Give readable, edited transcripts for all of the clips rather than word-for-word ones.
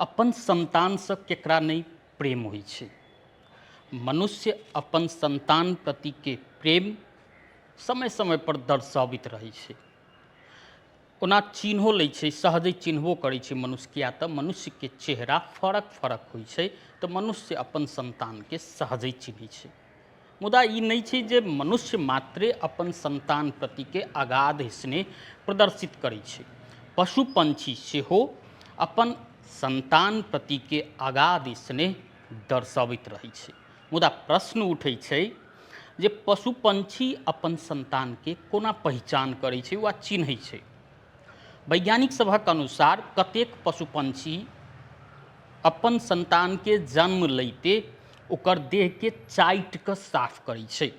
अपन संतान से केकरा नहीं प्रेम होइ छै। मनुष्य अपन संतान प्रति के प्रेम समय समय पर दर्शावित रहै छै। ओना चिन्हो लै छै, सहजे चिन्हबो करै छै मनुष्य, किया तऽ मनुष्य के चेहरा फरक फरक होइ छै, तऽ मनुष्य अपन संतान के सहजे चिन्है छै। मुदा ई नहीं छै जे मनुष्य मात्रे अपन संतान प्रति के अगाध स्नेह प्रदर्शित करै छै। पशु पंछी सेहो अपन संतान प्रति के अगाध स्नेह दर्शावित रहै छै। मुदा प्रश्न उठै छै जे पशु पंछी अपन संतान के कोना पहचान करै छै वा चिन्है छै। वैज्ञानिक सभक अनुसार कतेक पशु पंछी अपन संतान के जन्म लैते ओकर देह के चाटि कऽ साफ करै छै।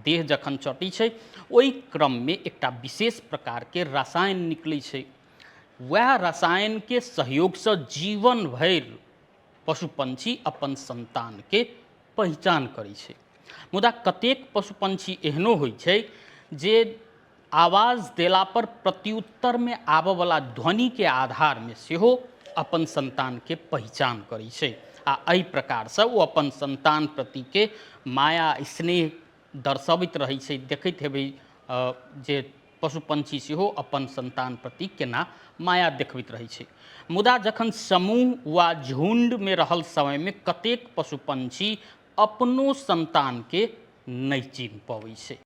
देह जखन चटै छै ओहि क्रम में एकटा विशेष प्रकार के रसायन निकलै छै। वह रसायन के सहयोग से जीवन भरि पशु पंछी अपन संतान के पहचान करै छै। मुदा कतेक पशु पंछी एहनो होइ छै जे आवाज देला पर प्रत्युत्तर में आबऽ वाला ध्वनि के आधार में सेहो अपन संतान के पहचान करै छै। आ एहि प्रकार से वो अपन संतान प्रति के माया स्नेह दर्शावित रहै छै। देखैत हेबै जे पशु पंछी सेहो अपन संतान प्रति केना माया देखबैत रहै छै। मुदा जखन समूह वा झुंड में रहल समय में कतेक पशु पंछी अपनो संतान के नहीं चिन्ह पबै छै।